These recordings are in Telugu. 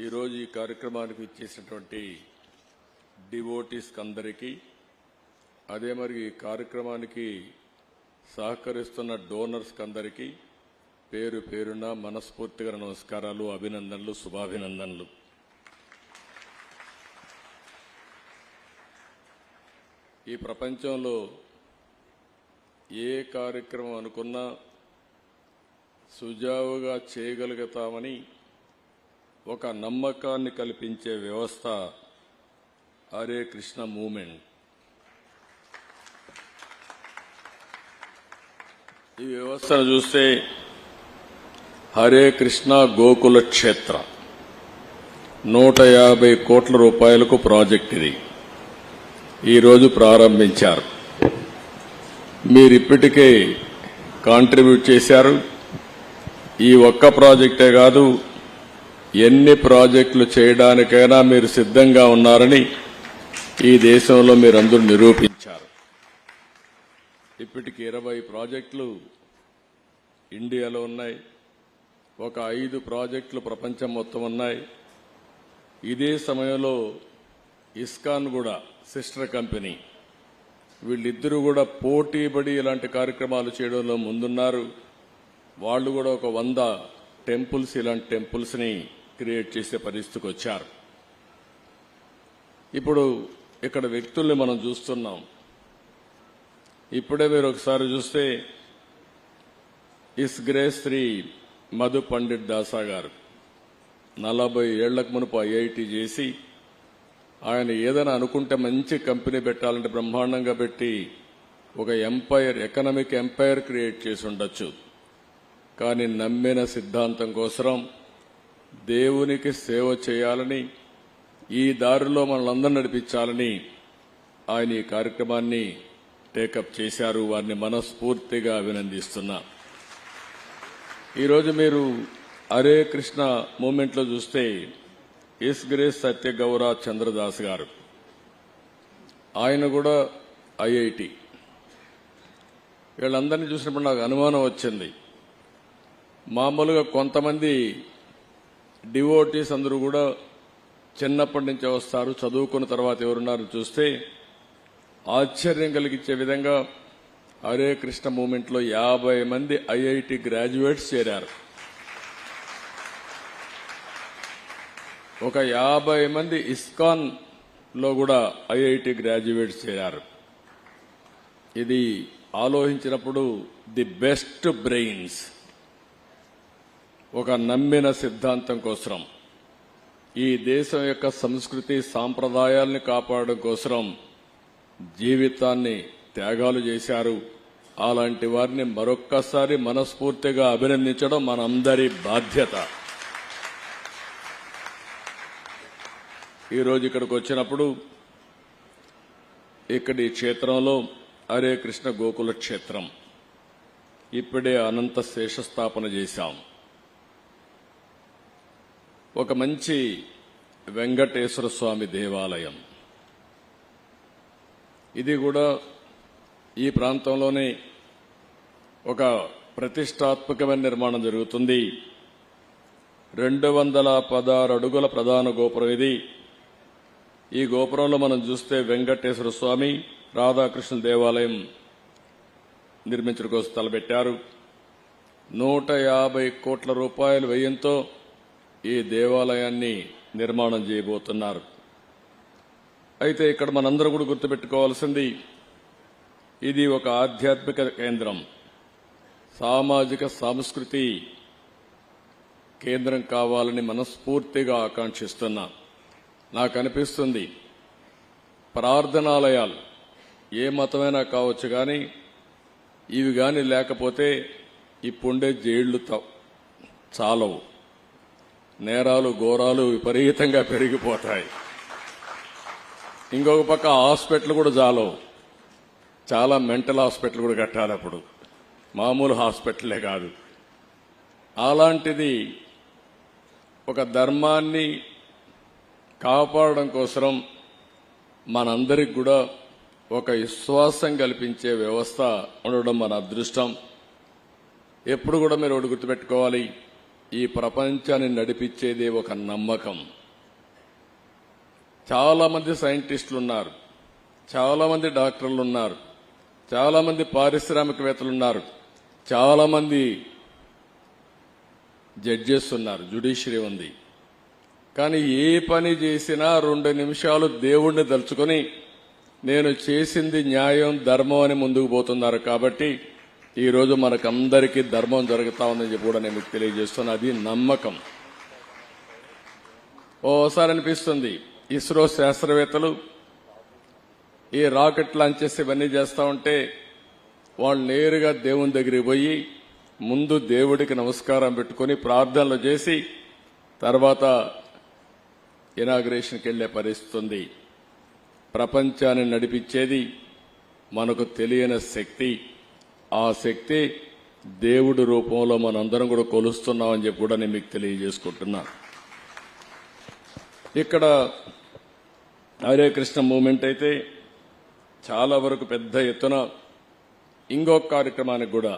ఈరోజు ఈ కార్యక్రమానికి ఇచ్చేసినటువంటి డివోటీస్ అందరికీ, అదే మరి ఈ కార్యక్రమానికి సహకరిస్తున్న డోనర్స్ అందరికీ పేరు పేరున మనస్ఫూర్తిగా నమస్కారాలు, అభినందనలు, శుభాభినందనలు. ఈ ప్రపంచంలో ఏ కార్యక్రమం అనుకున్నా సుజావుగా చేయగలుగుతామని ఒక నమ్మకాన్ని కల్పించే వ్యవస్థ హరే కృష్ణ మూవ్మెంట్. ఈ వ్యవస్థను చూస్తే హరే కృష్ణ గోకుల క్షేత్ర 150 కోట్ల రూపాయలకు ప్రాజెక్ట్ ఇది ఈరోజు ప్రారంభించారు. మీరిప్పటికే కాంట్రిబ్యూట్ చేశారు. ఈ ఒక్క ప్రాజెక్టే కాదు, ఎన్ని ప్రాజెక్టులు చేయడానికైనా మీరు సిద్ధంగా ఉన్నారని ఈ దేశంలో మీరందరూ నిరూపించారు. ఇప్పటికి 20 ప్రాజెక్టులు ఇండియాలో ఉన్నాయి, ఒక 5 ప్రాజెక్టులు ప్రపంచం మొత్తం ఉన్నాయి. ఇదే సమయంలో ఇస్కాన్ కూడా సిస్టర్ కంపెనీ, వీళ్ళిద్దరూ కూడా పోటీపడి ఇలాంటి కార్యక్రమాలు చేయడంలో ముందున్నారు. వాళ్ళు కూడా ఒక 100 టెంపుల్స్, ఇలాంటి టెంపుల్స్ ని క్రియేట్ చేసే పరిస్థితికి వచ్చారు. ఇప్పుడు ఇక్కడ వ్యక్తుల్ని మనం చూస్తున్నాం. ఇప్పుడే మీరు ఒకసారి చూస్తే ఇస్ గ్రేస్ శ్రీ మధు పండిట్ దాసా గారు 40 ఏళ్లకు మునుపు ఐఐటి చేసి, ఆయన ఏదైనా అనుకుంటే మంచి కంపెనీ పెట్టాలంటే బ్రహ్మాండంగా పెట్టి ఒక ఎంపైర్, ఎకనామిక్ ఎంపైర్ క్రియేట్ చేసి ఉండొచ్చు. కానీ నమ్మిన సిద్ధాంతం కోసం దేవునికి సేవ చేయాలని, ఈ దారిలో మనల్ని నడిపించాలని ఆయన ఈ కార్యక్రమాన్ని టేకప్ చేశారు. వారిని మనస్ఫూర్తిగా అభినందిస్తున్నా. ఈరోజు మీరు హరే కృష్ణ మూవ్మెంట్ లో చూస్తే ఎస్ గ్రేస్ సత్య గౌర చంద్రదాస్ గారు, ఆయన కూడా ఐఐటి. వీళ్ళందరినీ చూసినప్పుడు నాకు అనుమానం వచ్చింది. మామూలుగా కొంతమంది డివోటీస్ అందరూ కూడా చిన్నప్పటి నుంచే వస్తారు, చదువుకున్న తర్వాత ఎవరున్నారు చూస్తే ఆశ్చర్యం కలిగించే విధంగా హరే కృష్ణ మూవ్మెంట్ లో 50 మంది ఐఐటి గ్రాడ్యుయేట్స్ చేరారు. ఒక 50 మంది ఇస్కాన్ లో కూడా ఐఐటి గ్రాడ్యుయేట్స్ చేరారు. ఇది ఆలోచించినప్పుడు ది బెస్ట్ బ్రెయిన్స్ ఒక నమ్మిన సిద్ధాంతం కోసం, ఈ దేశం యొక్క సంస్కృతి సాంప్రదాయాల్ని కాపాడడం కోసం జీవితాన్ని త్యాగాలు చేశారు. అలాంటి వారిని మరొక్కసారి మనస్ఫూర్తిగా అభినందించడం మనందరి బాధ్యత. ఈరోజు ఇక్కడికి వచ్చినప్పుడు ఇక్కడి క్షేత్రంలో హరే కృష్ణ గోకుల క్షేత్రం ఇప్పుడే అనంత శేషస్థాపన చేశాం. ఒక మంచి వెంకటేశ్వర స్వామి దేవాలయం, ఇది కూడా ఈ ప్రాంతంలోనే ఒక ప్రతిష్టాత్మకమైన నిర్మాణం జరుగుతుంది. 216 అడుగుల ప్రధాన గోపురం ఇది. ఈ గోపురంలో మనం చూస్తే వెంకటేశ్వర స్వామి, రాధాకృష్ణ దేవాలయం నిర్మించడం కోసం తలపెట్టారు. 150 కోట్ల రూపాయల వ్యయంతో ఈ దేవాలయాన్ని నిర్మాణం చేయబోతున్నారు. అయితే ఇక్కడ మనందరూ కూడా గుర్తుపెట్టుకోవాల్సింది, ఇది ఒక ఆధ్యాత్మిక కేంద్రం, సామాజిక సాంస్కృతి కేంద్రం కావాలని మనస్ఫూర్తిగా ఆకాంక్షిస్తున్నా. నాకు అనిపిస్తుంది, ప్రార్థనాలయాలు ఏ మతమైనా కావచ్చు, కానీ ఇవి కానీ లేకపోతే ఇప్పుండే జైళ్లు చాలవు, నేరాలు ఘోరాలు విపరీతంగా పెరిగిపోతాయి. ఇంకొక పక్క హాస్పిటల్ కూడా చాలవు, చాలా మెంటల్ హాస్పిటల్ కూడా కట్టాలి అప్పుడు, మామూలు హాస్పిటలే కాదు. అలాంటిది ఒక ధర్మాన్ని కాపాడడం కోసం మనందరికి కూడా ఒక విశ్వాసం కల్పించే వ్యవస్థ ఉండడం మన అదృష్టం. ఎప్పుడు కూడా మీరు ఒకటి గుర్తుపెట్టుకోవాలి, ఈ ప్రపంచాన్ని నడిపించేదే ఒక నమ్మకం. చాలా మంది సైంటిస్టులు ఉన్నారు, చాలా మంది డాక్టర్లు ఉన్నారు, చాలా మంది పారిశ్రామికవేత్తలు ఉన్నారు, చాలా మంది జడ్జెస్ ఉన్నారు, జ్యుడిషియరీ ఉంది. కానీ ఏ పని చేసినా 2 నిమిషాలు దేవుణ్ణి తలుచుకొని నేను చేసింది న్యాయం, ధర్మం అని ముందుకు పోతున్నారు. కాబట్టి ఈ రోజు మనకందరికీ ధర్మం జరుగుతా ఉందని చెప్పి కూడా నేను మీకు తెలియజేస్తున్నా. అది నమ్మకం. ఓసారి అనిపిస్తుంది, ఇస్రో శాస్త్రవేత్తలు ఈ రాకెట్ లాంచెస్ ఇవన్నీ చేస్తా ఉంటే వాళ్ళు నేరుగా దేవుని దగ్గరికి పోయి ముందు దేవుడికి నమస్కారం పెట్టుకుని ప్రార్థనలు చేసి తర్వాత ఇనాగ్రేషన్కి వెళ్లే పరిస్థితి ఉంది. ప్రపంచాన్ని నడిపించేది మనకు తెలియని శక్తి. ఆ శక్తి దేవుడి రూపంలో మనందరం కూడా కొలుస్తున్నామని చెప్పి కూడా నేను మీకు తెలియజేసుకుంటున్నా. ఇక్కడ హరే కృష్ణ మూవ్మెంట్ అయితే చాలా వరకు పెద్ద ఎత్తున ఇంకొక కార్యక్రమానికి కూడా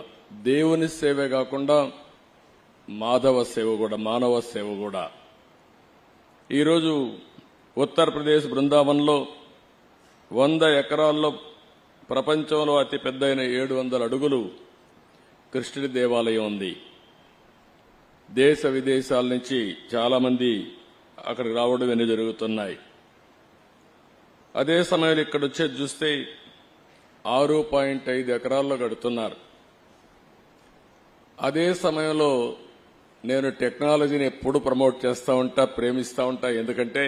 దేవుని సేవే కాకుండా మాధవ సేవ కూడా, మానవ సేవ కూడా. ఈరోజు ఉత్తరప్రదేశ్ బృందావన్లో 100 ఎకరాల్లో ప్రపంచంలో అతి పెద్దయిన 700 అడుగులు కృష్ణుడి దేవాలయం ఉంది. దేశ విదేశాల నుంచి చాలా మంది అక్కడికి రావడం అన్నీ జరుగుతున్నాయి. అదే సమయంలో ఇక్కడ వచ్చేది చూస్తే 6.5 ఎకరాల్లో కడుతున్నారు. అదే సమయంలో నేను టెక్నాలజీని ఎప్పుడు ప్రమోట్ చేస్తూ ఉంటా, ప్రేమిస్తూ ఉంటా. ఎందుకంటే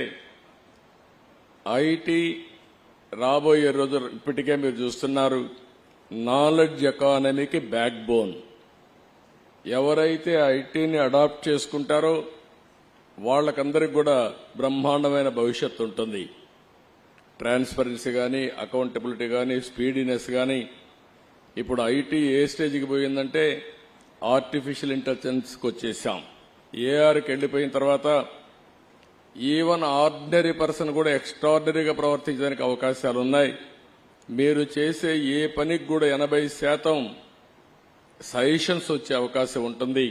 ఐటీ రాబోయే రోజు ఇప్పటికే మీరు చూస్తున్నారు, నాలెడ్జ్ ఎకానమీకి బ్యాక్ బోన్. ఎవరైతే ఐటీని అడాప్ట్ చేసుకుంటారో వాళ్ళకందరికి కూడా బ్రహ్మాండమైన భవిష్యత్తు ఉంటుంది. ట్రాన్స్పరెన్సీ కానీ, అకౌంటబిలిటీ కానీ, స్పీడీనెస్ కానీ. ఇప్పుడు ఐటీ ఏ స్టేజ్కి పోయిందంటే ఆర్టిఫిషియల్ ఇంటెలిజెన్స్కి వచ్చేసాం. ఏఆర్కి వెళ్ళిపోయిన తర్వాత ఈవెన్ ఆర్డినరీ పర్సన్ కూడా ఎక్స్ట్రాడినరీగా ప్రవర్తించడానికి అవకాశాలు ఉన్నాయి. మీరు చేసే ఏ పనికి కూడా 80% సజెషన్స్ వచ్చే అవకాశం ఉంటుంది.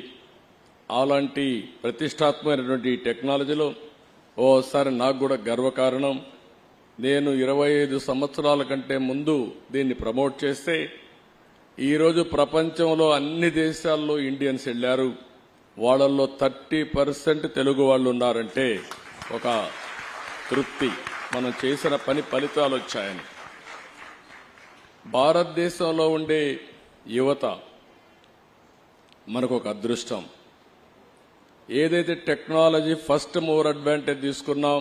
అలాంటి ప్రతిష్టాత్మకమైనటువంటి టెక్నాలజీలో ఓసారి నాకు కూడా గర్వకారణం. నేను 25 సంవత్సరాల కంటే ముందు దీన్ని ప్రమోట్ చేస్తే ఈరోజు ప్రపంచంలో అన్ని దేశాల్లో ఇండియన్స్ వెళ్లారు. వాళ్ళల్లో 30% తెలుగు వాళ్ళు ఉన్నారంటే ఒక తృప్తి, మనం చేసిన పని ఫలితాలు వచ్చాయని. భారతదేశంలో ఉండే యువత మనకు ఒక అదృష్టం. ఏదైతే టెక్నాలజీ ఫస్ట్ మూవర్ అడ్వాంటేజ్ తీసుకున్నాం,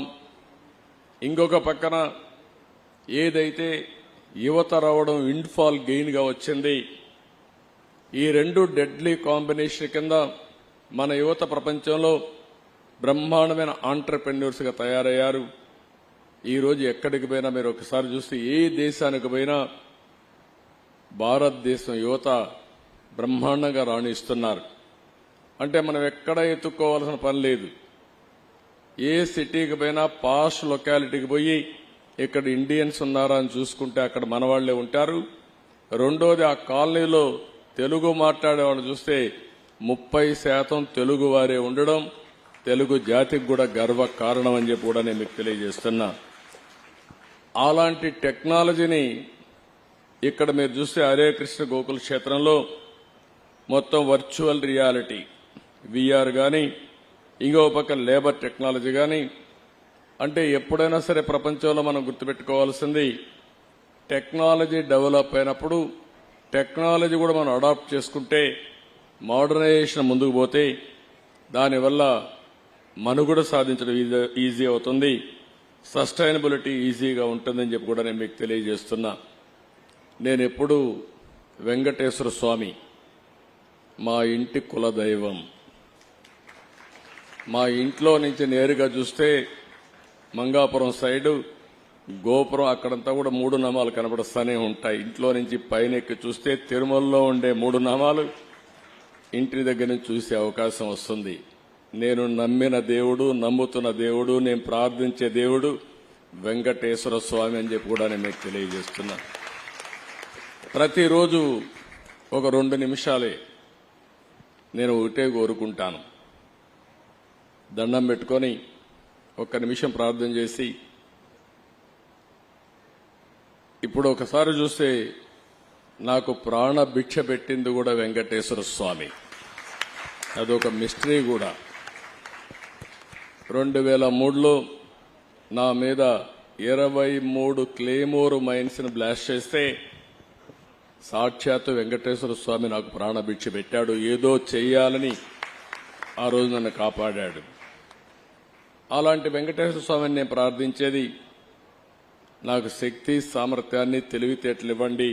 ఇంకొక పక్కన ఏదైతే యువత రావడం విండ్ఫాల్ గెయిన్ గా వచ్చింది. ఈ 2 డెడ్లీ కాంబినేషన్ కింద మన యువత ప్రపంచంలో బ్రహ్మాండమైన ఆంటర్ప్రెన్యూర్స్ గా తయారయ్యారు. ఈ రోజు ఎక్కడికి పోయినా మీరు ఒకసారి చూస్తే ఏ దేశానికి పోయినా భారతదేశం యువత బ్రహ్మాండంగా రాణిస్తున్నారు. అంటే మనం ఎక్కడ ఎత్తుక్కోవాల్సిన పని లేదు. ఏ సిటీకి పోయినా పాష్ లొకాలిటీకి పోయి ఇక్కడ ఇండియన్స్ ఉన్నారా అని చూసుకుంటే అక్కడ మన వాళ్లే ఉంటారు. రెండోది, ఆ కాలనీలో తెలుగు మాట్లాడేవాళ్ళు చూస్తే 30% తెలుగు వారే ఉండడం తెలుగు జాతికి కూడా గర్వ కారణం అని చెప్పి కూడా నేను మీకు తెలియజేస్తున్నా. అలాంటి టెక్నాలజీని ఇక్కడ మీరు చూస్తే హరే కృష్ణ గోకుల క్షేత్రంలో మొత్తం వర్చువల్ రియాలిటీ, విఆర్ కానీ, ఇంకో పక్క లేబర్ టెక్నాలజీ కానీ. అంటే ఎప్పుడైనా సరే ప్రపంచంలో మనం గుర్తుపెట్టుకోవాల్సింది, టెక్నాలజీ డెవలప్ అయినప్పుడు టెక్నాలజీ కూడా మనం అడాప్ట్ చేసుకుంటే, మోడర్నైజేషన్ ముందుకు పోతే దానివల్ల మనుగడ సాధించడం ఈజీ అవుతుంది, సస్టైనబిలిటీ ఈజీగా ఉంటుందని చెప్పి కూడా నేను మీకు తెలియజేస్తున్నా. నేను ఎప్పుడు వెంకటేశ్వర స్వామి మా ఇంటి కులదైవం. మా ఇంట్లో నుంచి నేరుగా చూస్తే మంగాపురం సైడు గోపురం అక్కడంతా కూడా 3 నామాలు కనబడుస్తూనే ఉంటాయి. ఇంట్లో నుంచి పైన ఎక్కి చూస్తే తిరుమలలో ఉండే 3 నామాలు ఇంటి దగ్గర నుంచి చూసే అవకాశం వస్తుంది. నేను నమ్మిన దేవుడు, నమ్ముతున్న దేవుడు, నేను ప్రార్థించే దేవుడు వెంకటేశ్వర స్వామి అని చెప్పి కూడా నేను మీకు తెలియజేస్తున్నా. ప్రతిరోజు ఒక 2 నిమిషాలే నేను ఒకటే కోరుకుంటాను. దండం పెట్టుకొని ఒక్క నిమిషం ప్రార్థన చేసి ఇప్పుడు ఒకసారి చూస్తే నాకు ప్రాణ భిక్ష పెట్టింది కూడా వెంకటేశ్వర స్వామి. అదొక మిస్టరీ కూడా. 2003లో నా మీద 23 క్లేమోర్ మైన్స్ ని బ్లాస్ట్ చేస్తే సాక్షాత్తు వెంకటేశ్వర స్వామి నాకు ప్రాణభిక్ష పెట్టాడు. ఏదో చెయ్యాలని ఆ రోజు నన్ను కాపాడాడు. అలాంటి వెంకటేశ్వర స్వామిని నేను ప్రార్థించేది, నాకు శక్తి సామర్థ్యాన్ని తెలివితేటలు ఇవ్వండి.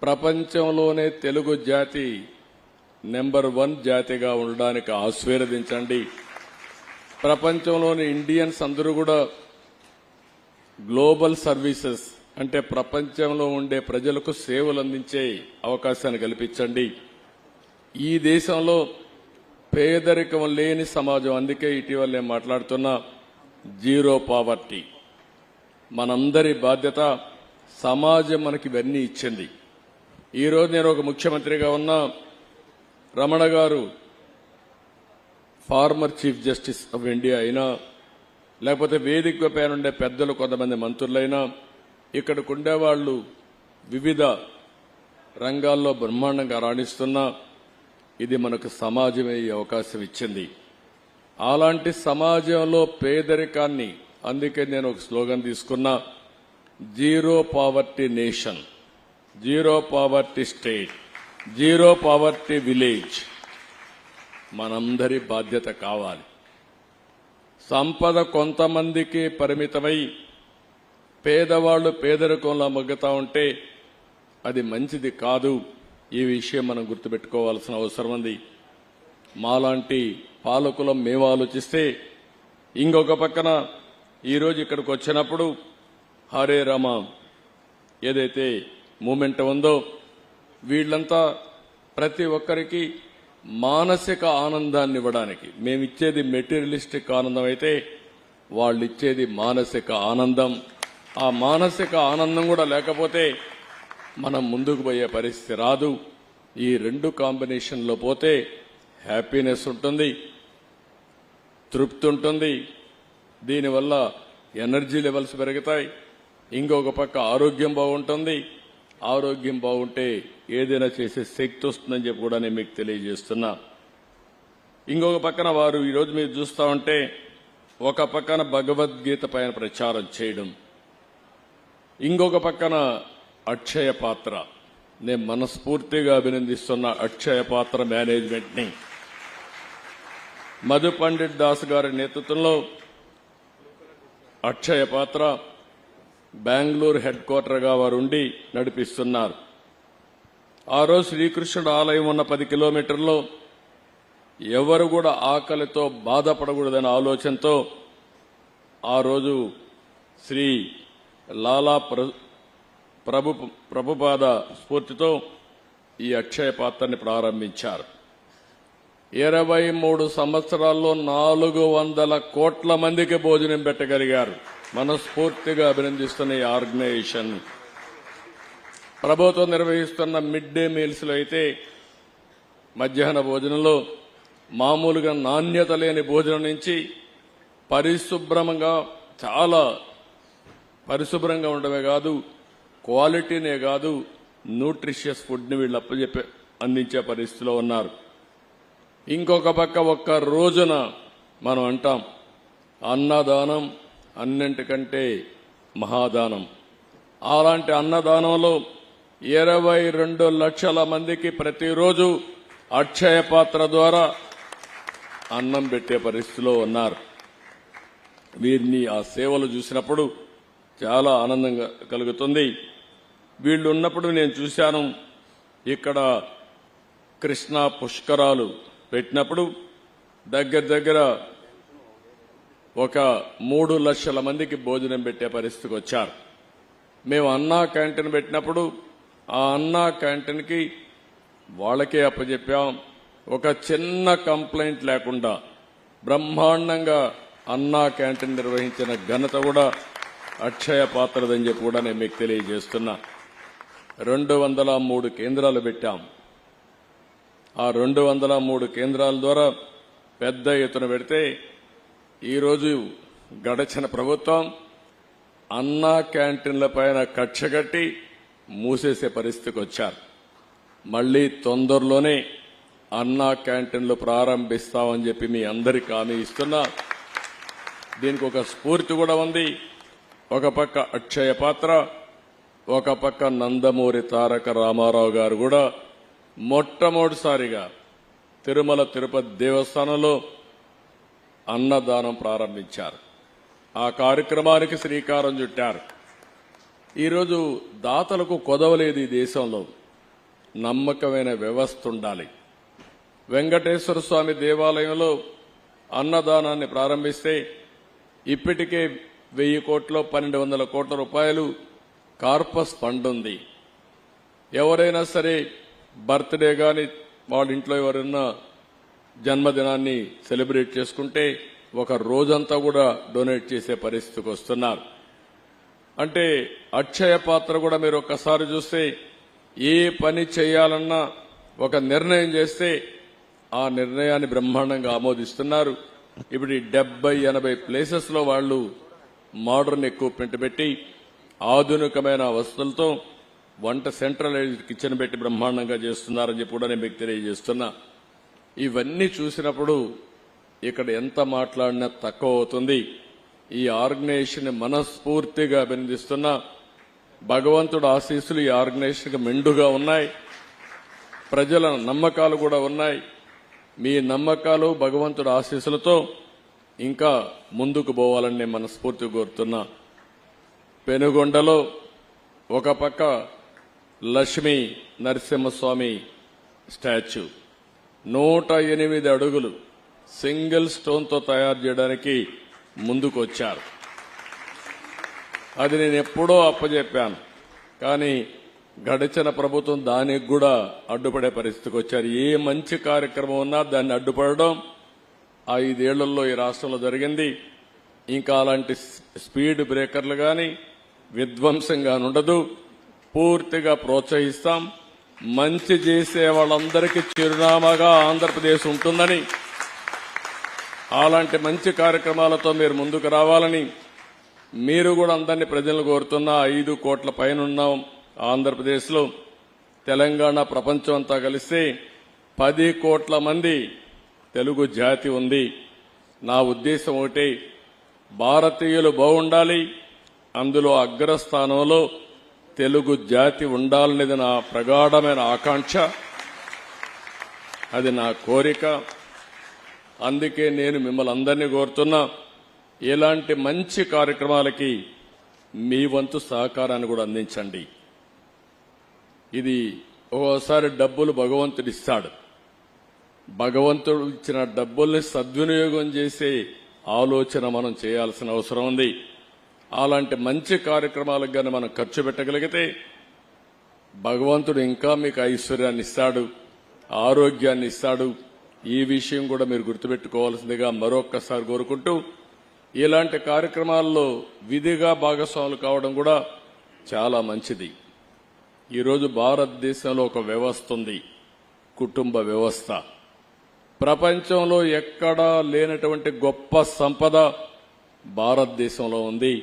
ప్రపంచంలోనే తెలుగు జాతి నెంబర్ 1 జాతిగా ఉండడానికి ఆశీర్వదించండి. ప్రపంచంలోని ఇండియన్స్ అందరూ కూడా గ్లోబల్ సర్వీసెస్ అంటే ప్రపంచంలో ఉండే ప్రజలకు సేవలు అందించే అవకాశాన్ని కల్పించండి. ఈ దేశంలో పేదరికం లేని సమాజం, అందుకే ఇటీవల నేను మాట్లాడుతున్నా జీరో పావర్టీ. మనందరి బాధ్యత. సమాజం మనకి ఇవన్నీ ఇచ్చింది. ఈరోజు నేను ఒక ముఖ్యమంత్రిగా ఉన్నా, రమణ గారు former chief justice of India అయినా, లేకపోతే వేదిక పైన ఉండే పెద్దలు కొంతమంది మంత్రులైనా, ఇక్కడికి ఉండేవాళ్లు వివిధ రంగాల్లో బ్రహ్మాండంగా రాణిస్తున్నా, ఇది మనకు సమాజమే ఈ అవకాశం ఇచ్చింది. అలాంటి సమాజంలో పేదరికాన్ని, అందుకే నేను ఒక స్లోగన్ తీసుకున్నా, zero poverty nation, zero poverty state, zero poverty village మనందరి బాధ్యత కావాలి. సంపద కొంతమందికి పరిమితమై పేదవాళ్లు పేదరికంలో మగ్గుతా ఉంటే అది మంచిది కాదు. ఈ విషయం మనం గుర్తుపెట్టుకోవాల్సిన అవసరం ఉంది. మాలాంటి పాలకులం మేము ఆలోచిస్తే, ఇంకొక పక్కన ఈరోజు ఇక్కడికి వచ్చినప్పుడు హరే రామ ఏదైతే మూమెంట్ ఉందో, వీళ్లంతా ప్రతి ఒక్కరికి మానసిక ఆనందాన్ని ఇవ్వడానికి, మేమిచ్చేది మెటీరియలిస్టిక్ ఆనందం అయితే వాళ్ళు ఇచ్చేది మానసిక ఆనందం. ఆ మానసిక ఆనందం కూడా లేకపోతే మనం ముందుకు పోయే పరిస్థితి రాదు. ఈ రెండు కాంబినేషన్లో పోతే హ్యాపీనెస్ ఉంటుంది, తృప్తి ఉంటుంది. దీనివల్ల ఎనర్జీ లెవెల్స్ పెరుగుతాయి. ఇంకొక పక్క ఆరోగ్యం బాగుంటుంది. ఆరోగ్యం బాగుంటే ఏదైనా చేసే శక్తి వస్తుందని చెప్పి కూడా నేను మీకు తెలియజేస్తున్నా. ఇంకొక పక్కన వారు ఈరోజు మీరు చూస్తూ ఉంటే, ఒక పక్కన భగవద్గీత పైన ప్రచారం చేయడం, ఇంకొక పక్కన అక్షయ పాత్ర. నేను మనస్ఫూర్తిగా అభినందిస్తున్న అక్షయ పాత్ర మేనేజ్మెంట్ ని. మధు పండిట్ దాస్ గారి నేతృత్వంలో అక్షయ పాత్ర బెంగళూరు హెడ్ క్వార్టర్గా వారు ఉండి నడిపిస్తున్నారు. ఆ రోజు శ్రీకృష్ణుడు ఆలయం ఉన్న 10 కిలోమీటర్లో ఎవరు కూడా ఆకలితో బాధపడకూడదనే ఆలోచనతో ఆ రోజు శ్రీ లాలా ప్రభుపాద స్ఫూర్తితో ఈ అక్షయ పాత్రని ప్రారంభించారు. 23 సంవత్సరాల్లో 400 కోట్ల మందికి భోజనం పెట్టగలిగారు. మనస్ఫూర్తిగా అభినందిస్తున్న ఈ ఆర్గనైజేషన్. ప్రభుత్వం నిర్వహిస్తున్న మిడ్ డే మీల్స్ లో అయితే మధ్యాహ్న భోజనంలో మామూలుగా నాణ్యత లేని భోజనం నుంచి పరిశుభ్రంగా, చాలా పరిశుభ్రంగా ఉండమే కాదు, క్వాలిటీనే కాదు, న్యూట్రిషియస్ ఫుడ్ ని వీళ్ళు అందించే పరిస్థితిలో ఉన్నారు. ఇంకొక పక్క ఒక్క రోజున మనం అంటాం అన్నదానం అన్నింటికంటే మహాదానం. అలాంటి అన్నదానంలో 22 లక్షల మందికి ప్రతిరోజు అక్షయ పాత్ర ద్వారా అన్నం పెట్టే పరిస్థితిలో ఉన్నారు. వీరిని ఆ సేవలు చూసినప్పుడు చాలా ఆనందంగా కలుగుతుంది. వీళ్ళు ఉన్నప్పుడు నేను చూశాను, ఇక్కడ కృష్ణా పుష్కరాలు పెట్టినప్పుడు దగ్గర ఒక 3 లక్షల మందికి భోజనం పెట్టే పరిస్థితికి వచ్చారు. మేము అన్నా క్యాంటీన్ పెట్టినప్పుడు ఆ అన్నా క్యాంటీన్కి వాళ్ళకే అప్పచెప్పాం. ఒక చిన్న కంప్లైంట్ లేకుండా బ్రహ్మాండంగా అన్నా క్యాంటీన్ నిర్వహించిన ఘనత కూడా అక్షయ పాత్రదని చెప్పి కూడా నేను మీకు తెలియజేస్తున్నా. 203 కేంద్రాలు పెట్టాం. ఆ 203 కేంద్రాల ద్వారా పెద్ద ఎత్తున పెడితే ఈరోజు గడచిన ప్రభుత్వం అన్నా క్యాంటీన్ల పైన కక్షగట్టి మూసేసే పరిస్థితికి వచ్చారు. మళ్లీ తొందరలోనే అన్నా క్యాంటీన్లు ప్రారంభిస్తామని చెప్పి మీ అందరికీ హామీ ఇస్తున్నా. దీనికి ఒక స్ఫూర్తి కూడా ఉంది. ఒక పక్క అక్షయ పాత్ర, ఒక పక్క నందమూరి తారక రామారావు గారు కూడా మొట్టమొదటిసారిగా తిరుమల తిరుపతి దేవస్థానంలో అన్నదానం ప్రారంభించారు. ఆ కార్యక్రమానికి శ్రీకారం చుట్టారు. ఈరోజు దాతలకు కొదవలేదు. ఈ దేశంలో నమ్మకమైన వ్యవస్థ ఉండాలి. వెంకటేశ్వర స్వామి దేవాలయంలో అన్నదానాన్ని ప్రారంభిస్తే ఇప్పటికే 1000 కోట్లు 1200 కోట్ల రూపాయలు కార్పస్ ఫండ్ ఉంది. ఎవరైనా సరే బర్త్డే గాని వాళ్ళ ఇంట్లో ఎవరైనా జన్మదినాన్ని సెలబ్రేట్ చేసుకుంటే ఒక రోజంతా కూడా డొనేట్ చేసే పరిస్థితికి వస్తున్నారు. అంటే అక్షయ పాత్ర కూడా మీరు ఒక్కసారి చూస్తే ఏ పని చేయాలన్నా ఒక నిర్ణయం చేస్తే ఆ నిర్ణయాన్ని బ్రహ్మాండంగా ఆమోదిస్తున్నారు. ఇప్పుడు 70-80 ప్లేసెస్ లో వాళ్ళు మోడర్న్ ఎక్విప్మెంట్ పెట్టి ఆధునికమైన వసతులతో వంట సెంట్రలైజ్డ్ కిచెన్ పెట్టి బ్రహ్మాండంగా చేస్తున్నారని చెప్పి కూడా నేను మీకు తెలియజేస్తున్నా. ఇవన్నీ చూసినప్పుడు ఇక్కడ ఎంత మాట్లాడినా తక్కువ అవుతుంది. ఈ ఆర్గనైజేషన్ మనస్ఫూర్తిగా అభినందిస్తున్నా. భగవంతుడు ఆశీస్సులు ఈ ఆర్గనైజేషన్కి మెండుగా ఉన్నాయి. ప్రజల నమ్మకాలు కూడా ఉన్నాయి. మీ నమ్మకాలు భగవంతుడు ఆశీస్సులతో ఇంకా ముందుకు పోవాలని నేను మనస్ఫూర్తిగా కోరుతున్నా. పెనుగొండలో ఒక పక్క లక్ష్మీ నరసింహస్వామి స్టాచ్యూ 108 అడుగులు సింగిల్ స్టోన్తో తయారు చేయడానికి ముందుకు వచ్చారు. అది నేను ఎప్పుడో అప్పచెప్పాను. కానీ గడిచిన ప్రభుత్వం దానికి కూడా అడ్డుపడే పరిస్థితికి వచ్చారు. ఏ మంచి కార్యక్రమం ఉన్నా దాన్ని అడ్డుపడడం 5 ఏళ్లలో ఈ రాష్ట్రంలో జరిగింది. ఇంకా అలాంటి స్పీడ్ బ్రేకర్లు గాని విధ్వంసంగా ఉండదు. పూర్తిగా ప్రోత్సహిస్తాం. మంచి చేసే వాళ్ళందరికీ చిరునామాగా ఆంధ్రప్రదేశ్ ఉంటుందని, అలాంటి మంచి కార్యక్రమాలతో మీరు ముందుకు రావాలని మీరు కూడా అందరినీ ప్రజలను కోరుతున్నా. 5 కోట్ల పైన ఉన్నాం ఆంధ్రప్రదేశ్లో. తెలంగాణ ప్రపంచం అంతా కలిస్తే 10 కోట్ల మంది తెలుగు జాతి ఉంది. నా ఉద్దేశం ఒకటి, భారతీయులు బాగుండాలి, అందులో అగ్రస్థానంలో తెలుగు జాతి ఉండాలనేది నా ప్రగాఢమైన ఆకాంక్ష. అది నా కోరిక. అందుకే నేను మిమ్మల్ని అందరినీ కోరుతున్నా, ఇలాంటి మంచి కార్యక్రమాలకి మీ వంతు సహకారాన్ని కూడా అందించండి. ఇది ఒక్కోసారి డబ్బులు భగవంతుడు ఇస్తాడు. భగవంతుడు ఇచ్చిన డబ్బుల్ని సద్వినియోగం చేసే ఆలోచన మనం చేయాల్సిన అవసరం ఉంది. అలాంటి మంచి కార్యక్రమాలకు గాని మనం ఖర్చు పెట్టగలిగితే భగవంతుడు ఇంకా మీకు ఐశ్వర్యాన్ని ఇస్తాడు, ఆరోగ్యాన్ని ఇస్తాడు. ఈ విషయం కూడా మీరు గుర్తుపెట్టుకోవాల్సిందిగా మరొక్కసారి కోరుకుంటూ, ఇలాంటి కార్యక్రమాల్లో విధిగా భాగస్వాములు కావడం కూడా చాలా మంచిది. ఈరోజు భారతదేశంలో ఒక వ్యవస్థ ఉంది, కుటుంబ వ్యవస్థ. ప్రపంచంలో ఎక్కడా లేనటువంటి గొప్ప సంపద భారతదేశంలో ఉంది.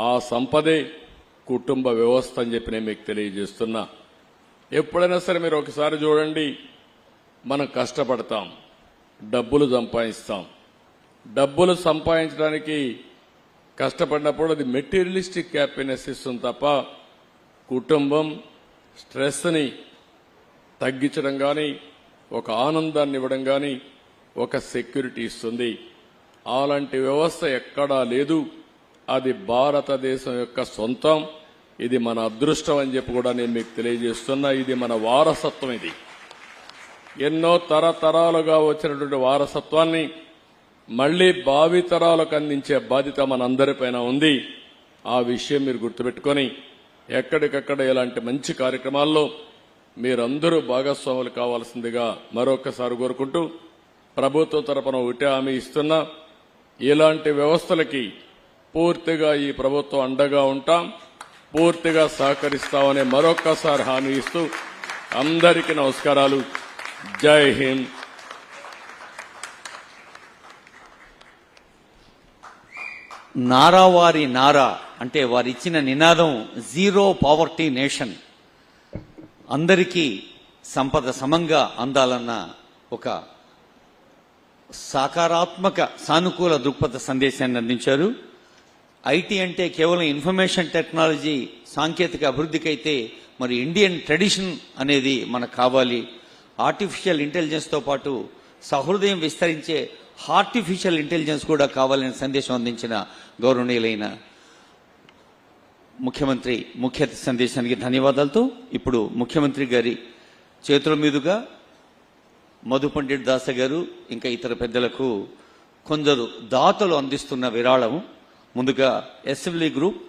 ఆ సంపదే కుటుంబ వ్యవస్థ అని చెప్పి నేను మీకు తెలియజేస్తున్నా. ఎప్పుడైనా సరే మీరు ఒకసారి చూడండి, మనం కష్టపడతాం, డబ్బులు సంపాదిస్తాం. డబ్బులు సంపాదించడానికి కష్టపడినప్పుడు అది మెటీరియలిస్టిక్ హ్యాపీనెస్ ఇస్తుంది తప్ప కుటుంబం స్ట్రెస్ని తగ్గించడం కానీ, ఒక ఆనందాన్ని ఇవ్వడం కానీ, ఒక సెక్యూరిటీ ఇస్తుంది. అలాంటి వ్యవస్థ ఎక్కడా లేదు. అది భారతదేశం యొక్క సొంతం. ఇది మన అదృష్టం అని చెప్పి కూడా నేను మీకు తెలియజేస్తున్నా. ఇది మన వారసత్వం. ఇది ఎన్నో తరతరాలుగా వచ్చినటువంటి వారసత్వాన్ని మళ్లీ భావితరాలకు అందించే బాధ్యత మనందరిపైన ఉంది. ఆ విషయం మీరు గుర్తుపెట్టుకొని ఎక్కడికక్కడ ఇలాంటి మంచి కార్యక్రమాల్లో మీరందరూ భాగస్వాములు కావాల్సిందిగా మరొకసారి కోరుకుంటూ, ప్రభుత్వం తరపున ఒకటే హామీ ఇస్తున్నా, ఇలాంటి వ్యవస్థలకి పూర్తిగా ఈ ప్రభుత్వం అండగా ఉంటాం, పూర్తిగా సహకరిస్తామని మరొక్కసారి హామీ ఇస్తూ అందరికీ నమస్కారాలు. జై హింద్. నారావారి నారా అంటే వారు ఇచ్చిన నినాదం జీరో పావర్టీ నేషన్, అందరికీ సంపద సమంగా అందాలన్న ఒక సకారాత్మక సానుకూల దృక్పథ సందేశాన్ని అందించారు. ఐటీ అంటే కేవలం ఇన్ఫర్మేషన్ టెక్నాలజీ సాంకేతిక అభివృద్ధికైతే మరి ఇండియన్ ట్రెడిషన్ అనేది మనకు కావాలి. ఆర్టిఫిషియల్ ఇంటెలిజెన్స్తో పాటు సహృదయం విస్తరించే ఆర్టిఫిషియల్ ఇంటెలిజెన్స్ కూడా కావాలనే సందేశం అందించిన గౌరవనీయులైన ముఖ్యమంత్రి ముఖ్య అతిథి సందేశానికి ధన్యవాదాలతో ఇప్పుడు ముఖ్యమంత్రి గారి చేతుల మీదుగా మధు పండిట్ దాస గారు ఇంకా ఇతర పెద్దలకు కొందరు దాతలు అందిస్తున్న విరాళం. ముందుగా assembly group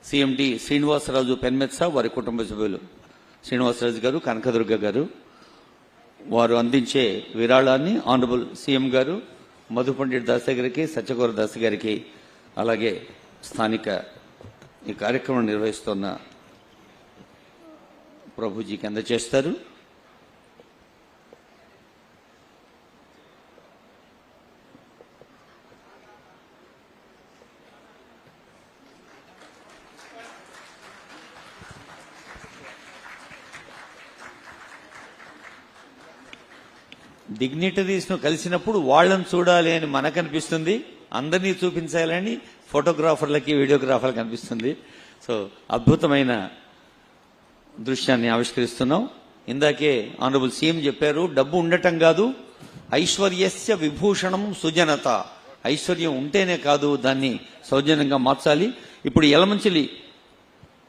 CMD Srinivasaraju Penmetsa, వారి కుటుంబ సభ్యులు శ్రీనివాసరాజు గారు, కనకదుర్గ గారు, వారు అందించే విరాళాన్ని ఆనరబుల్ సీఎం గారు మధు పండిట్ దాస గారికి, సత్యగౌర దాస గారికి, అలాగే స్థానిక ఈ కార్యక్రమం నిర్వహిస్తున్న ప్రభుజీకి అందజేస్తారు. డిగ్నిటరీస్ ను కలిసినప్పుడు వాళ్ళని చూడాలి అని మనకు అనిపిస్తుంది, అందరినీ చూపించాలని ఫోటోగ్రాఫర్లకి వీడియోగ్రాఫర్లకి అనిపిస్తుంది. సో అద్భుతమైన దృశ్యాన్ని ఆవిష్కరిస్తున్నాం. ఇందాకే ఆనరబుల్ సీఎం చెప్పారు, డబ్బు ఉండటం కాదు ఐశ్వర్యస్య విభూషణం సుజనత, ఐశ్వర్యం ఉంటేనే కాదు దాన్ని సౌజన్యంగా మార్చాలి. ఇప్పుడు యలమంచిలి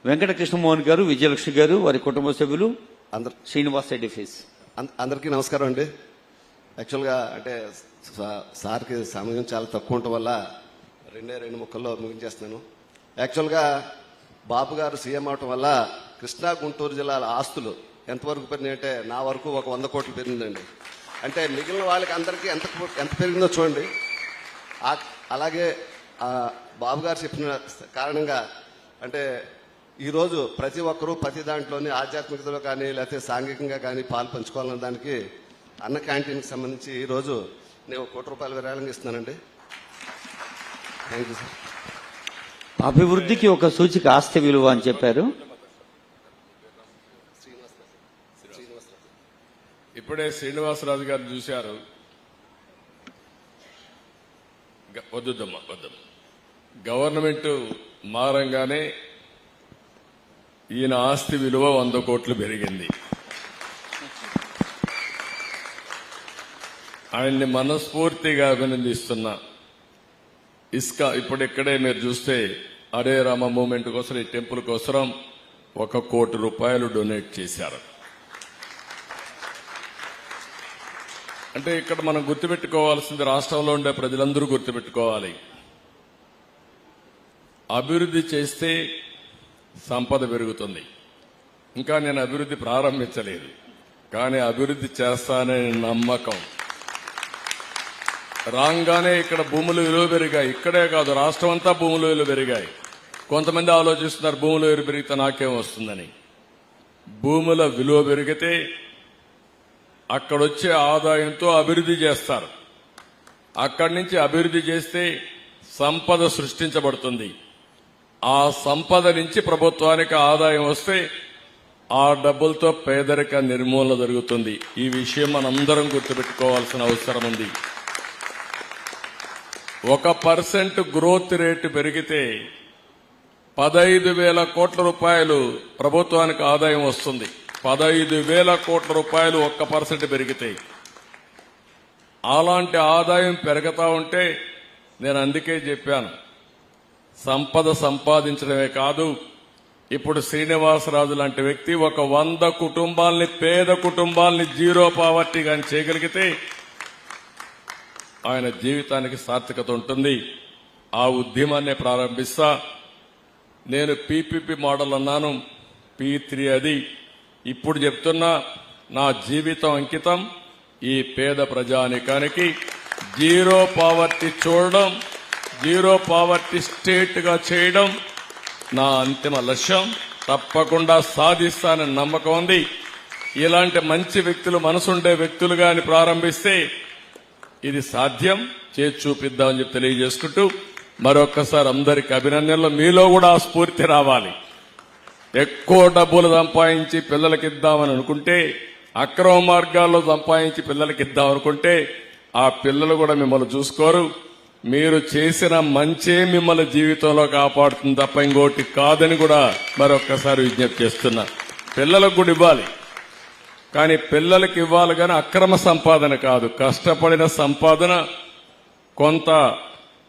వెంకట కృష్ణమోహన్ గారు, విజయలక్ష్మి గారు, వారి కుటుంబ సభ్యులు, శ్రీనివాస్ రెడ్డి ఫేస్. అందరికీ నమస్కారం అండి. యాక్చువల్గా అంటే సార్కి సమయం చాలా తక్కువ ఉండటం వల్ల రెండు ముక్కల్లో ముగించేస్తున్నాను. యాక్చువల్గా బాబు గారు సీఎం అవటం వల్ల కృష్ణా గుంటూరు జిల్లాల ఆస్తులు ఎంతవరకు పెరిగినాయంటే నా వరకు ఒక 100 కోట్లు పెరిగిందండి. అంటే మిగిలిన వాళ్ళకి అందరికీ ఎంత పెరిగిందో చూడండి. అలాగే బాబు గారు చెప్పిన కారణంగా అంటే ఈరోజు ప్రతి ఒక్కరూ ప్రతి దాంట్లోని ఆధ్యాత్మికతలో కానీ లేకపోతే సాంఘికంగా కానీ పాలు పంచుకోవాలన్న దానికి అన్న క్యాంటీన్కి సంబంధించి ఈరోజు నేను 1 కోటి రూపాయలు విరాళంగా ఇస్తున్నానండి. Thank you sir. అభివృద్ధికి ఒక సూచిక ఆస్తి విలువ అని చెప్పారు. ఇప్పుడే శ్రీనివాసరాజు గారు చూశారు. వద్దుద్దమ్మా వద్దమ్మా. గవర్నమెంట్ మారంగానే ఈయన ఆస్తి విలువ 100 కోట్లు పెరిగింది. ఆయన్ని మనస్ఫూర్తిగా అభినందిస్తున్నా. ఇప్పుడిక్కడే మీరు చూస్తే హరే రామ మూవ్మెంట్ కోసం, ఈ టెంపుల్ కోసం 1 కోటి రూపాయలు డొనేట్ చేశారు. అంటే ఇక్కడ మనం గుర్తుపెట్టుకోవాల్సింది, రాష్ట్రంలో ఉండే ప్రజలందరూ గుర్తుపెట్టుకోవాలి, అభివృద్ధి చేస్తే సంపద పెరుగుతుంది. ఇంకా నేను అభివృద్ధి ప్రారంభించలేదు, కానీ అభివృద్ధి చేస్తాననే నమ్మకం. రాగానే ఇక్కడ భూముల విలువ పెరిగాయి. ఇక్కడే కాదు, రాష్ట్రం అంతా భూముల విలువ పెరిగాయి. కొంతమంది ఆలోచిస్తున్నారు భూముల విలువ పెరిగితే నాకేం వస్తుందని. భూముల విలువ పెరిగితే అక్కడొచ్చే ఆదాయంతో అభివృద్ధి చేస్తారు. అక్కడి నుంచి అభివృద్ధి చేస్తే సంపద సృష్టించబడుతుంది. ఆ సంపద నుంచి ప్రభుత్వానికి ఆదాయం వస్తే ఆ డబ్బులతో పేదరిక నిర్మూలన జరుగుతుంది. ఈ విషయం మనందరం గుర్తుపెట్టుకోవాల్సిన అవసరం ఉంది. 1% గ్రోత్ రేటు పెరిగితే 15,000 కోట్ల రూపాయలు ప్రభుత్వానికి ఆదాయం వస్తుంది. 15,000 కోట్ల రూపాయలు 1% పెరిగితే. అలాంటి ఆదాయం పెరుగుతా ఉంటే నేను అందుకే చెప్పాను, సంపద సంపాదించడమే కాదు, ఇప్పుడు శ్రీనివాసరాజు లాంటి వ్యక్తి ఒక 100 కుటుంబాల్ని, పేద కుటుంబాల్ని జీరో పావర్టీ గాని చేయగలిగితే ఆయన జీవితానికి సార్థకత ఉంటుంది. ఆ ఉద్యమాన్ని ప్రారంభిస్తా. నేను పీపీపీ మోడల్ అన్నాను, P3 అది. ఇప్పుడు చెప్తున్నా, నా జీవితం అంకితం ఈ పేద ప్రజానికానికి జీరో పావర్టీ చూడడం, జీరో పావర్టీ స్టేట్ గా చేయడం నా అంతిమ లక్ష్యం. తప్పకుండా సాధిస్తానని నమ్మకం ఉంది. ఇలాంటి మంచి వ్యక్తులు, మనసుండే వ్యక్తులుగా ప్రారంభిస్తే ఇది సాధ్యం. చేసి చూపిద్దామని చెప్పి తెలియజేసుకుంటూ మరొక్కసారి అందరికి అభినందనలు. మీలో కూడా ఆ స్ఫూర్తి రావాలి. ఎక్కువ డబ్బులు సంపాదించి పిల్లలకి ఇద్దామని అనుకుంటే, అక్రమ మార్గాల్లో సంపాదించి పిల్లలకి ఇద్దాం అనుకుంటే ఆ పిల్లలు కూడా మిమ్మల్ని చూసుకోరు. మీరు చేసిన మంచే మిమ్మల్ని జీవితంలో కాపాడుతుంది తప్ప ఇంకోటి కాదని కూడా మరొక్కసారి విజ్ఞప్తి చేస్తున్నా. పిల్లలకు కూడా ఇవ్వాలి, కానీ పిల్లలకి ఇవ్వాలి కానీ అక్రమ సంపాదన కాదు. కష్టపడిన సంపాదన కొంత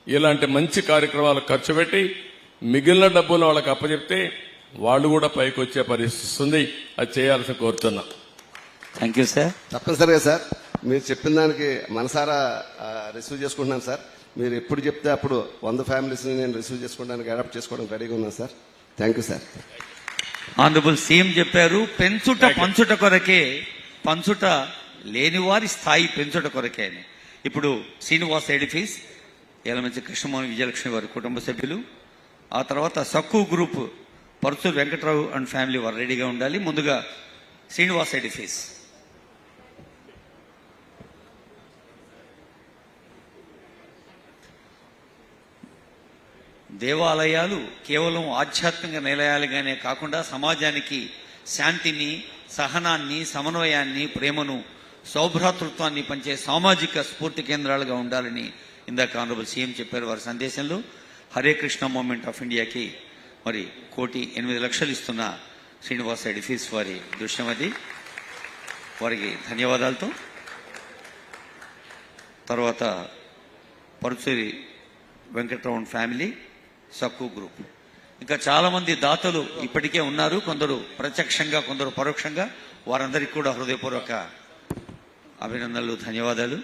ఇలాంటి మంచి కార్యక్రమాలు ఖర్చు పెట్టి మిగిలిన డబ్బులు వాళ్ళకి అప్పచెప్తే వాళ్ళు కూడా పైకి వచ్చే పరిస్థితి వస్తుంది. అది చేయాల్సి కోరుతున్నా. Thank you sir. తప్పనిసరిగా సార్, మీరు చెప్పిన దానికి మనసారా రిసీవ్ చేసుకుంటున్నాను సార్. మీరు ఎప్పుడు చెప్తే అప్పుడు 100 ఫ్యామిలీస్ని నేను రిసీవ్ చేసుకోవడానికి అడాప్ట్ చేసుకోవడానికి రెడీగా ఉన్నాను sir. Thank you sir. Honourable CM చెప్పారు, పెంచుట పంచుట కొరకే, పంచుట లేనివారి స్థాయి పెంచుట కొరకే అని. ఇప్పుడు శ్రీనివాస్ ఎడిఫీస్, యలమంచి కృష్ణమోహన్ విజయలక్ష్మి వారి కుటుంబ సభ్యులు, ఆ తర్వాత Sakku group Paruchuru Venkatrao and family వారు రెడీగా ఉండాలి. ముందుగా శ్రీనివాస్ ఎడిఫీస్. దేవాలయాలు కేవలం ఆధ్యాత్మిక నిలయాలుగానే కాకుండా సమాజానికి శాంతిని, సహనాన్ని, సమన్వయాన్ని, ప్రేమను, సౌభ్రాతృత్వాన్ని పంచే సామాజిక స్ఫూర్తి కేంద్రాలుగా ఉండాలని ఇందాక ఆనరబుల్ సీఎం చెప్పారు వారి సందేశంలో. హరే కృష్ణ మూవ్మెంట్ ఆఫ్ ఇండియాకి మరి 1,08,00,000 ఇస్తున్న శ్రీనివాస్ ఎడిఫీస్ వారి దృశ్యం అది. వారికి ధన్యవాదాలతో తర్వాత పరుచూరి వెంకట్రావు ఫ్యామిలీ, సక్కు గ్రూప్, ఇంకా చాలా మంది దాతలు ఇప్పటికే ఉన్నారు. కొందరు ప్రత్యక్షంగా, కొందరు పరోక్షంగా. వారందరికీ కూడా హృదయపూర్వక అభినందనలు, ధన్యవాదాలు.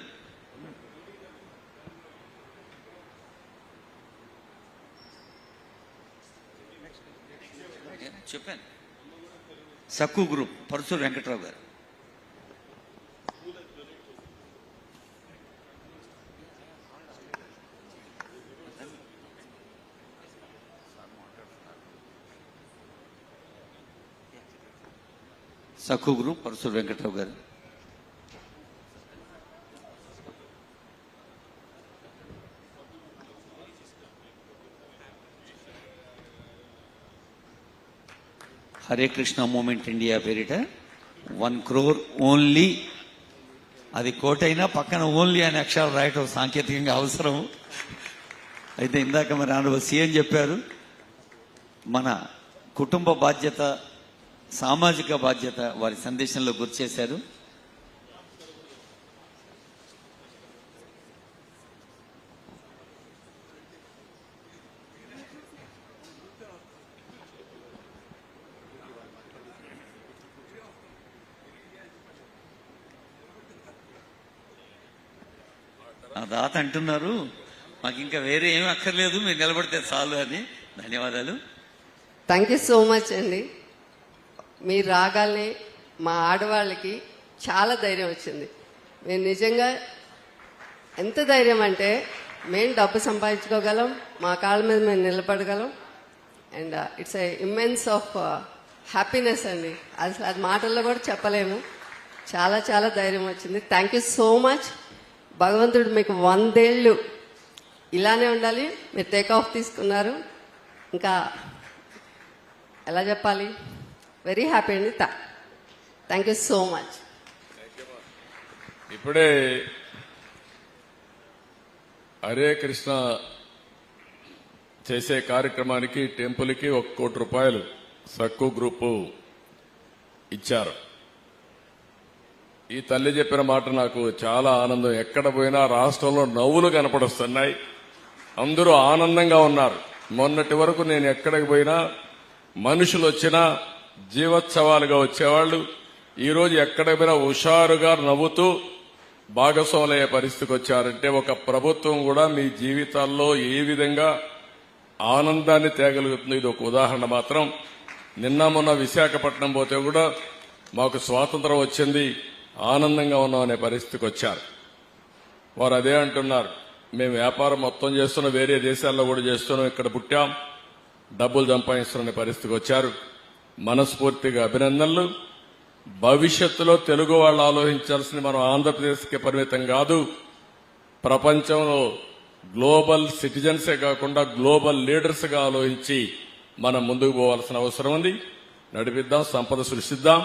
చెప్పాను. సక్కు గ్రూప్ పరుచూరు వెంకట్రావు గారు. సక్కు గ్రూప్ పరుచూరు వెంకట్రావు గారు. హరే కృష్ణ మూవ్మెంట్ ఇండియా పేరిట 1 crore ఓన్లీ. అది కోటైనా పక్కన ఓన్లీ అనే అక్షరాలు రాయటం సాంకేతికంగా అవసరం. అయితే ఇందాక మరి ఆనరబుల్ సీఎం చెప్పారు, మన కుటుంబ బాధ్యత, సామాజిక బాధ్యత వారి సందేశంలో గుర్తు చేశారు. ఆ దాత అంటున్నారు, మాకు ఇంకా వేరే ఏమీ అక్కర్లేదు, మీరు నిలబడితే చాలు అని. ధన్యవాదాలు. థ్యాంక్ యూ సో మచ్ అండి. మీరు రాగానే మా ఆడవాళ్ళకి చాలా ధైర్యం వచ్చింది. మేము నిజంగా ఎంత ధైర్యం అంటే, మేము డబ్బు సంపాదించుకోగలం, మా కాళ్ళ మీద మేము నిలబడగలం. And it's a immense of happiness అండి. అసలు అది మాటల్లో కూడా చెప్పలేము. చాలా చాలా ధైర్యం వచ్చింది. Thank you so much. భగవంతుడు మీకు 100 ఏళ్ళు ఇలానే ఉండాలి. మీరు టేక్ ఆఫ్ తీసుకున్నారు. ఇంకా ఎలా చెప్పాలి, వెరీ హ్యాపీ అండి. Thank you so much. ఇప్పుడే హరే కృష్ణ చేసే కార్యక్రమానికి టెంపుల్కి 1 కోటి రూపాయలు సక్కు గ్రూపు ఇచ్చారు. ఈ తల్లి చెప్పిన మాట నాకు చాలా ఆనందం. ఎక్కడ పోయినా రాష్ట్రంలో నవ్వులు కనపడుస్తున్నాయి, అందరూ ఆనందంగా ఉన్నారు. మొన్నటి వరకు నేను ఎక్కడికి పోయినా మనుషులు వచ్చినా జీవోత్సవాలుగా వచ్చేవాళ్లు, ఈరోజు ఎక్కడికి పోయినా హుషారుగా నవ్వుతూ భాగస్వాములయ్యే పరిస్థితికి వచ్చారంటే ఒక ప్రభుత్వం కూడా మీ జీవితాల్లో ఏ విధంగా ఆనందాన్ని తేగలుగుతుంది. ఇది ఒక ఉదాహరణ మాత్రం. నిన్న మొన్న విశాఖపట్నం పోతే కూడా మాకు స్వాతంత్రం వచ్చింది, ఆనందంగా ఉన్నాం అనే పరిస్థితికి వచ్చారు. వారు అదే అంటున్నారు, మేము వ్యాపారం మొత్తం చేస్తున్నాం, వేరే దేశాల్లో కూడా చేస్తున్నాం, ఇక్కడ పుట్టాం, డబ్బులు సంపాదిస్తున్న పరిస్థితికి వచ్చారు. మనస్ఫూర్తిగా అభినందనలు. భవిష్యత్తులో తెలుగు వాళ్ళు ఆలోచించాల్సింది మనం ఆంధ్రప్రదేశ్కి పరిమితం కాదు, ప్రపంచంలో గ్లోబల్ సిటిజన్సే కాకుండా గ్లోబల్ లీడర్స్ గా ఆలోచించి మనం ముందుకు పోవాల్సిన అవసరం ఉంది. నడిపిద్దాం, సంపద సృష్టిద్దాం,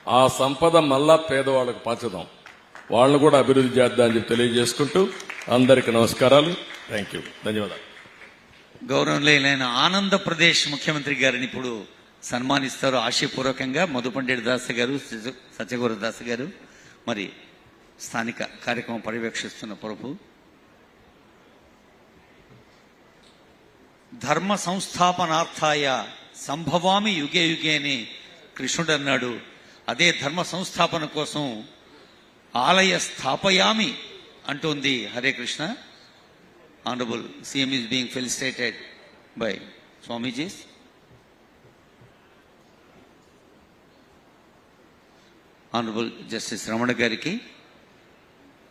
ఆ సంపద మళ్ళా పేదవాళ్ళకు పంచుదాం, వాళ్ళను కూడా అభివృద్ధి చేద్దామని చెప్పి తెలియజేసుకుంటూ అందరికీ నమస్కారాలు. థ్యాంక్ యూ, ధన్యవాదాలు. గౌరవనీయులైన ఆంధ్రప్రదేశ్ ముఖ్యమంత్రి గారిని ఇప్పుడు సన్మానిస్తారు ఆశయపూర్వకంగా మధుపండేటి దాస గారు, సత్యగౌర దాస గారు. మరి స్థానిక కార్యక్రమం పర్యవేక్షిస్తున్న ప్రభు. ధర్మ సంస్థాపనార్థాయ సంభవామి యుగే యుగే అని కృష్ణుడు అన్నాడు. అదే ధర్మ సంస్థాపన కోసం ఆలయ స్థాపయామి అంటోంది Hare Krishna. Honourable CM is being felicitated by Swamijis. Honourable justice Ramana గారికి,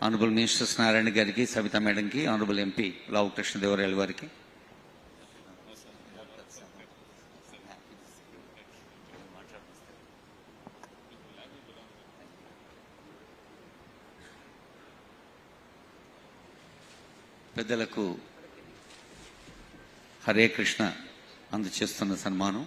ఆనరబుల్ మినిస్టర్స్ నారాయణ గారికి, సవితా మేడంకి, ఆనరబుల్ MP లావు కృష్ణదేవరాయలు వారికి. పెద్దలకు హరే కృష్ణ అందచేస్తున్న సన్మానం.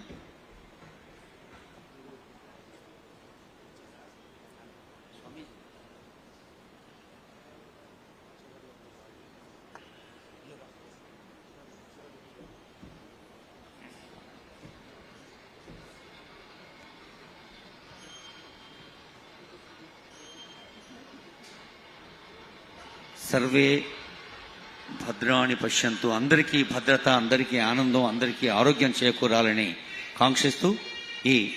సర్వే భద్రాణి పశ్యంతు. అందరికీ భద్రత, అందరికీ ఆనందం, అందరికీ ఆరోగ్యం చేకూరాలని కాంక్షిస్తూ ఈ